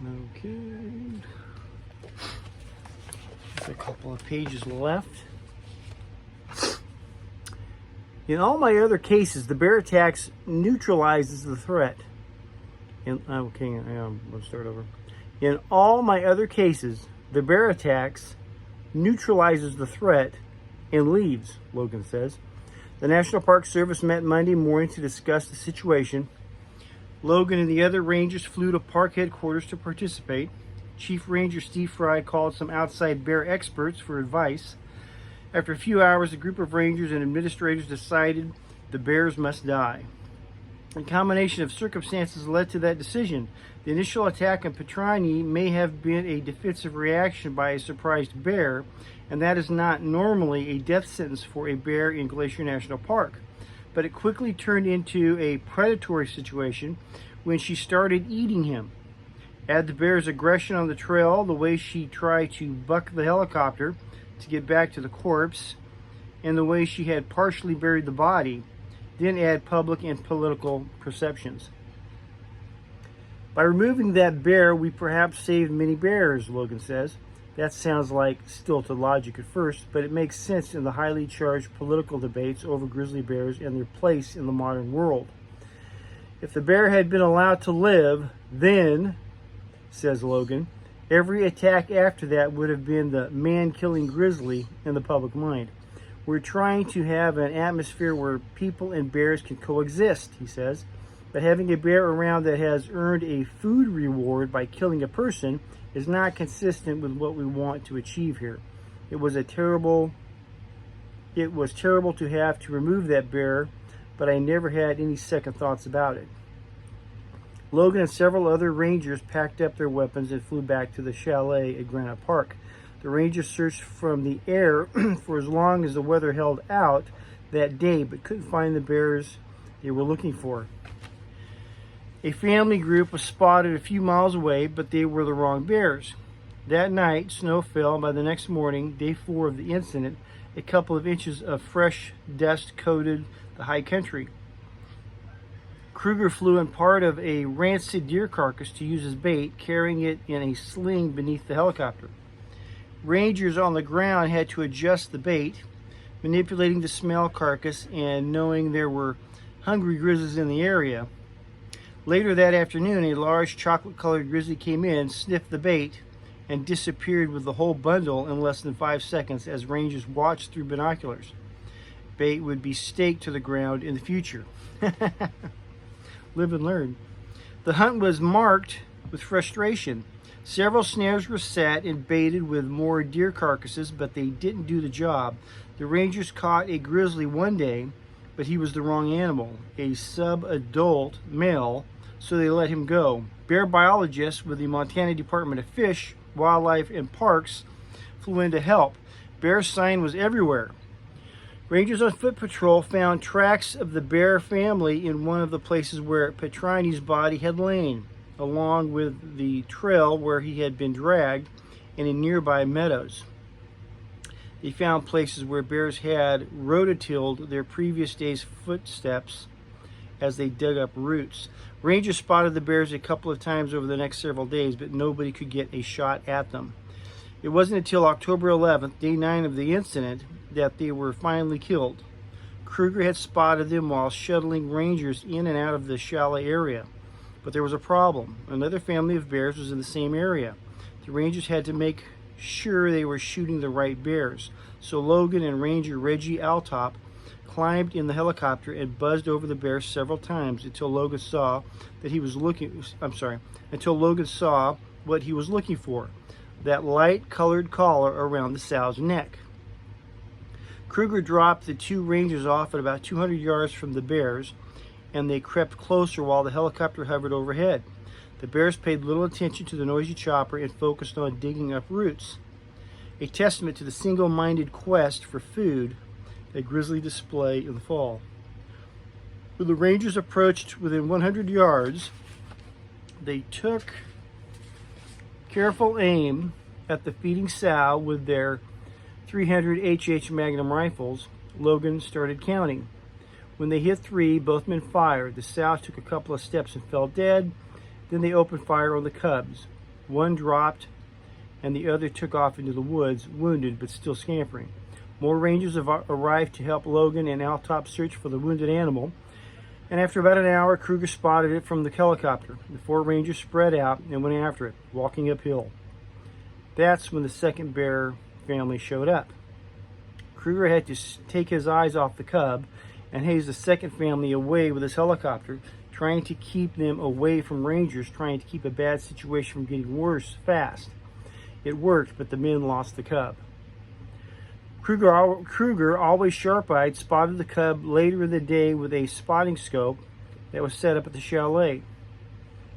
Okay. Just a couple of pages left. In all my other cases, the bear attacks neutralizes the threat. Let's start over. In all my other cases, the bear attacks neutralizes the threat and leaves, Logan says. The National Park Service met Monday morning to discuss the situation. Logan and the other rangers flew to park headquarters to participate. Chief Ranger Steve Fry called some outside bear experts for advice. After a few hours, a group of rangers and administrators decided the bears must die. A combination of circumstances led to that decision. The initial attack on Petrani may have been a defensive reaction by a surprised bear, and that is not normally a death sentence for a bear in Glacier National Park. But it quickly turned into a predatory situation when she started eating him. Add the bear's aggression on the trail, the way she tried to buck the helicopter to get back to the corpse, and the way she had partially buried the body, then add public and political perceptions. By removing that bear, we perhaps saved many bears, Logan says. That sounds like stilted logic at first, but it makes sense in the highly charged political debates over grizzly bears and their place in the modern world. If the bear had been allowed to live, then, says Logan, every attack after that would have been the man-killing grizzly in the public mind. We're trying to have an atmosphere where people and bears can coexist, he says. But having a bear around that has earned a food reward by killing a person is not consistent with what we want to achieve here. It was terrible to have to remove that bear, but I never had any second thoughts about it. Logan and several other rangers packed up their weapons and flew back to the chalet at Granite Park. The rangers searched from the air for as long as the weather held out that day, but couldn't find the bears they were looking for. A family group was spotted a few miles away, but they were the wrong bears. That night, snow fell, and by the next morning, day 4 of the incident, a couple of inches of fresh dust coated the high country. Kruger flew in part of a rancid deer carcass to use as bait, carrying it in a sling beneath the helicopter. Rangers on the ground had to adjust the bait, manipulating the smell carcass and knowing there were hungry grizzlies in the area. Later that afternoon, a large chocolate-colored grizzly came in, sniffed the bait, and disappeared with the whole bundle in less than 5 seconds as rangers watched through binoculars. Bait would be staked to the ground in the future. Live and learn. The hunt was marked with frustration. Several snares were set and baited with more deer carcasses, but they didn't do the job. The rangers caught a grizzly one day, but he was the wrong animal, a sub-adult male, so they let him go. Bear biologists with the Montana Department of Fish, Wildlife, and Parks flew in to help. Bear sign was everywhere. Rangers on foot patrol found tracks of the bear family in one of the places where Petrani's body had lain, along with the trail where he had been dragged and in nearby meadows. They found places where bears had rototilled their previous day's footsteps as they dug up roots. Rangers spotted the bears a couple of times over the next several days, but nobody could get a shot at them. It wasn't until October 11th, day 9 of the incident, that they were finally killed. Kruger had spotted them while shuttling rangers in and out of the chalet area. But there was a problem. Another family of bears was in the same area. The rangers had to make sure they were shooting the right bears. So Logan and Ranger Reggie Altop climbed in the helicopter and buzzed over the bears several times until Logan saw what he was looking for. That light-colored collar around the sow's neck. Kruger dropped the two rangers off at about 200 yards from the bears, and they crept closer while the helicopter hovered overhead. The bears paid little attention to the noisy chopper and focused on digging up roots, a testament to the single-minded quest for food that grizzly display in the fall. When the rangers approached within 100 yards, they took careful aim at the feeding sow with their 300 HH Magnum rifles. Logan started counting. When they hit 3, both men fired. The sow took a couple of steps and fell dead. Then they opened fire on the cubs. One dropped and the other took off into the woods, wounded but still scampering. More rangers have arrived to help Logan and Altop search for the wounded animal, and after about an hour, Kruger spotted it from the helicopter. The 4 rangers spread out and went after it, walking uphill. That's when the second bear family showed up. Kruger had to take his eyes off the cub and haze the second family away with his helicopter, trying to keep them away from rangers, trying to keep a bad situation from getting worse fast. It worked, but the men lost the cub. Kruger, always sharp-eyed, spotted the cub later in the day with a spotting scope that was set up at the chalet.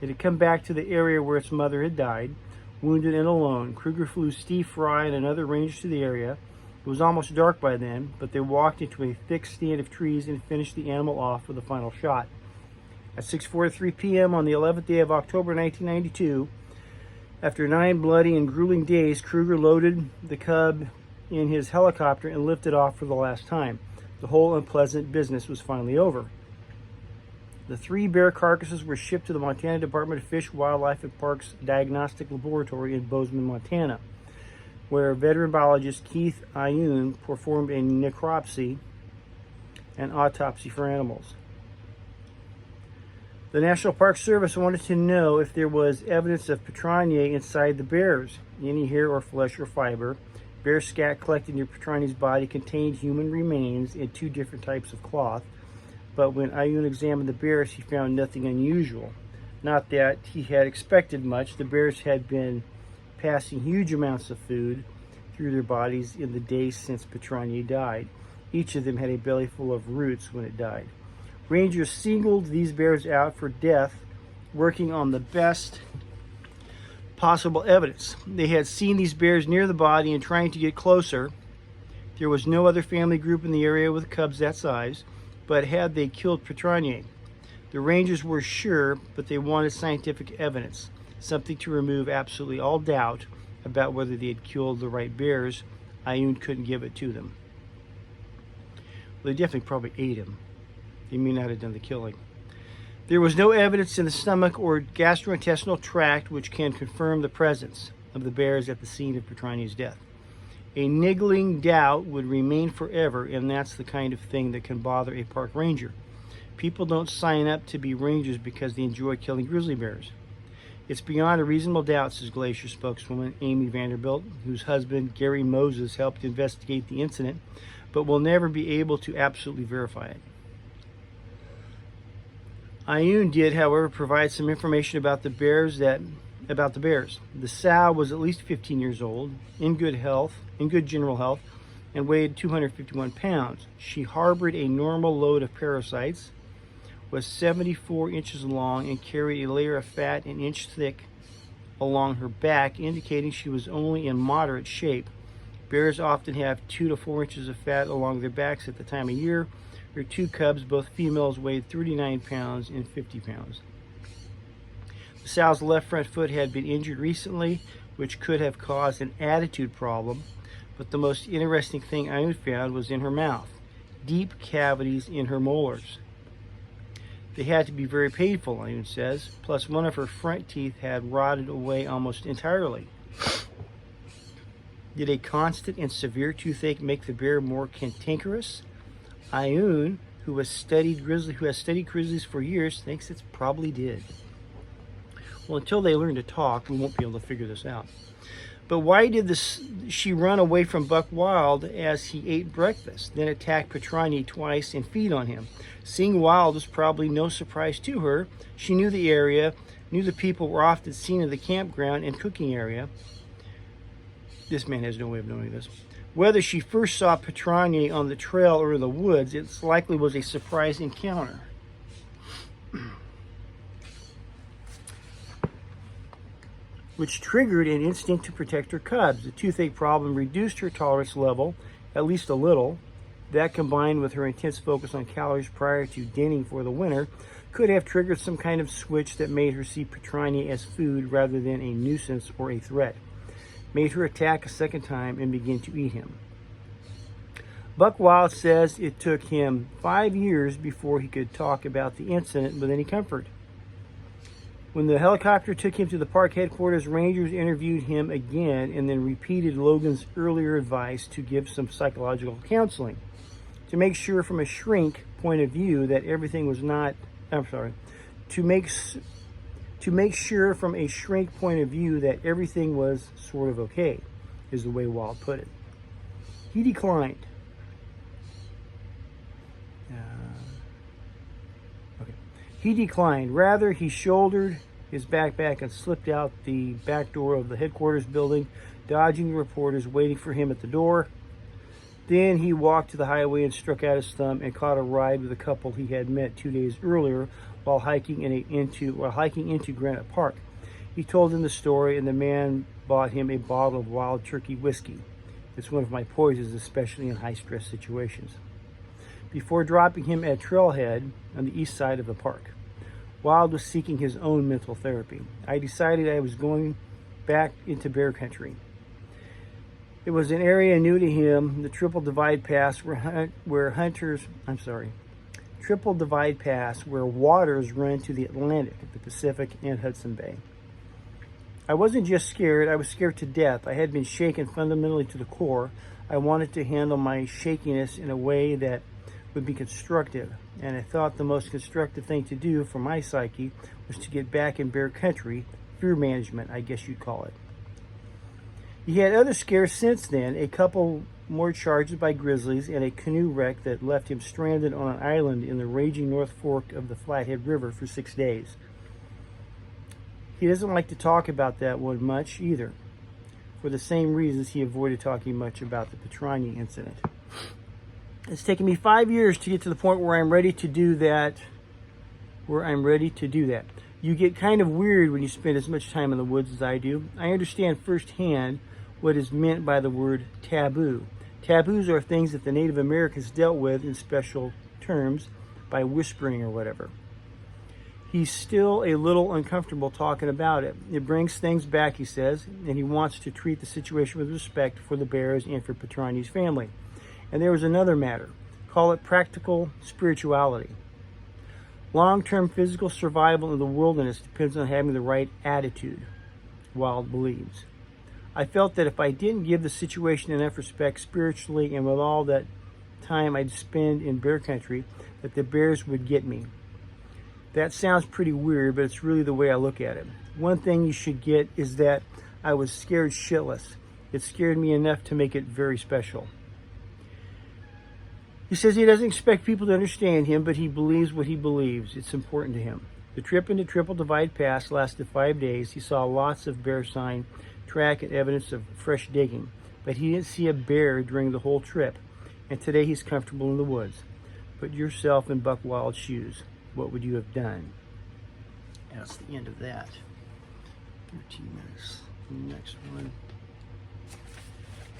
It had come back to the area where its mother had died, wounded and alone. Kruger flew Steve Fry and another ranger to the area. It was almost dark by then, but they walked into a thick stand of trees and finished the animal off with a final shot. At 6:43 p.m. on the 11th day of October 1992, after 9 bloody and grueling days, Kruger loaded the cub in his helicopter and lifted off for the last time. The whole unpleasant business was finally over. The 3 bear carcasses were shipped to the Montana Department of Fish, Wildlife, and Parks Diagnostic Laboratory in Bozeman, Montana, where veteran biologist Keith Ayun performed a necropsy and autopsy for animals. The National Park Service wanted to know if there was evidence of Petraniae inside the bears, any hair or flesh or fiber. Bear scat collected near Petraniae's body contained human remains in 2 different types of cloth, but when Ayun examined the bears, he found nothing unusual. Not that he had expected much. The bears had been passing huge amounts of food through their bodies in the days since Petraniae died. Each of them had a belly full of roots when it died. Rangers singled these bears out for death, working on the best possible evidence. They had seen these bears near the body and trying to get closer. There was no other family group in the area with cubs that size, but had they killed Petraniae? The rangers were sure, but they wanted scientific evidence, something to remove absolutely all doubt about whether they had killed the right bears. Ayun couldn't give it to them. Well, they definitely probably ate him. They may not have done the killing. There was no evidence in the stomach or gastrointestinal tract which can confirm the presence of the bears at the scene of Petraniae's death. A niggling doubt would remain forever, and that's the kind of thing that can bother a park ranger. People don't sign up to be rangers because they enjoy killing grizzly bears. It's beyond a reasonable doubt, says Glacier spokeswoman Amy Vanderbilt, whose husband Gary Moses helped investigate the incident, but will never be able to absolutely verify it. Ayun did, however, provide some information about the bears. The sow was at least 15 years old, in good general health, and weighed 251 pounds. She harbored a normal load of parasites, was 74 inches long, and carried a layer of fat an inch thick along her back, indicating she was only in moderate shape. Bears often have 2 to 4 inches of fat along their backs at the time of year. Her 2 cubs, both females, weighed 39 pounds and 50 pounds. The sow's left front foot had been injured recently, which could have caused an attitude problem, but the most interesting thing I found was in her mouth, deep cavities in her molars. They had to be very painful, Ayun says, plus one of her front teeth had rotted away almost entirely. Did a constant and severe toothache make the bear more cantankerous? Ayun, who has studied grizzlies for years, thinks it probably did. Well, until they learn to talk, we won't be able to figure this out. But why did she run away from Buck Wild as he ate breakfast, then attack Petraniae twice and feed on him? Seeing Wild was probably no surprise to her. She knew the area, knew the people were often seen in the campground and cooking area. This man has no way of knowing this. Whether she first saw Petraniae on the trail or in the woods, it likely was a surprise encounter. Which triggered an instinct to protect her cubs. The toothache problem reduced her tolerance level, at least a little. That, combined with her intense focus on calories prior to denning for the winter, could have triggered some kind of switch that made her see Petraniae as food rather than a nuisance or a threat. Made her attack a second time and begin to eat him. Buck Wild says it took him 5 years before he could talk about the incident with any comfort. When the helicopter took him to the park headquarters, rangers interviewed him again and then repeated Logan's earlier advice to give some psychological counseling. To make sure from a shrink point of view that everything was not, to make sure from a shrink point of view that everything was sort of okay, is the way Wild put it. He declined. He declined. Rather, he shouldered his backpack and slipped out the back door of the headquarters building, dodging the reporters waiting for him at the door. Then he walked to the highway and struck out his thumb and caught a ride with a couple he had met 2 days earlier while hiking into Granite Park. He told them the story, and the man bought him a bottle of Wild Turkey whiskey. It's one of my poisons, especially in high-stress situations. Before dropping him at Trailhead on the east side of the park. Wild was seeking his own mental therapy. I decided I was going back into bear country. It was an area new to him, the Triple Divide Pass, where waters run to the Atlantic, the Pacific, and Hudson Bay. I wasn't just scared, I was scared to death. I had been shaken fundamentally to the core. I wanted to handle my shakiness in a way that would be constructive, and I thought the most constructive thing to do for my psyche was to get back in bear country, fear management, I guess you'd call it. He had other scares since then, a couple more charges by grizzlies and a canoe wreck that left him stranded on an island in the raging North Fork of the Flathead River for 6 days. He doesn't like to talk about that one much either, for the same reasons he avoided talking much about the Patrani incident. It's taken me 5 years to get to the point where I'm ready to do that. You get kind of weird when you spend as much time in the woods as I do. I understand firsthand what is meant by the word taboo. Taboos are things that the Native Americans dealt with in special terms by whispering or whatever. He's still a little uncomfortable talking about it. It brings things back, he says, and he wants to treat the situation with respect for the bears and for Patrani's family. And there was another matter. Call it practical spirituality. Long-term physical survival in the wilderness depends on having the right attitude, Wild believes. I felt that if I didn't give the situation enough respect spiritually and with all that time I'd spend in bear country, that the bears would get me. That sounds pretty weird, but it's really the way I look at it. One thing you should get is that I was scared shitless. It scared me enough to make it very special. He says he doesn't expect people to understand him, but he believes what he believes. It's important to him. The trip into Triple Divide Pass lasted 5 days. He saw lots of bear sign, track, and evidence of fresh digging, but he didn't see a bear during the whole trip. And today he's comfortable in the woods. Put yourself in Buck Wild's shoes. What would you have done? That's the end of that. 13 minutes.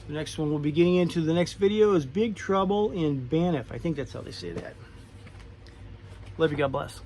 The next one we'll be getting into the next video is Big Trouble in Banff. I think that's how they say that. Love you. God bless.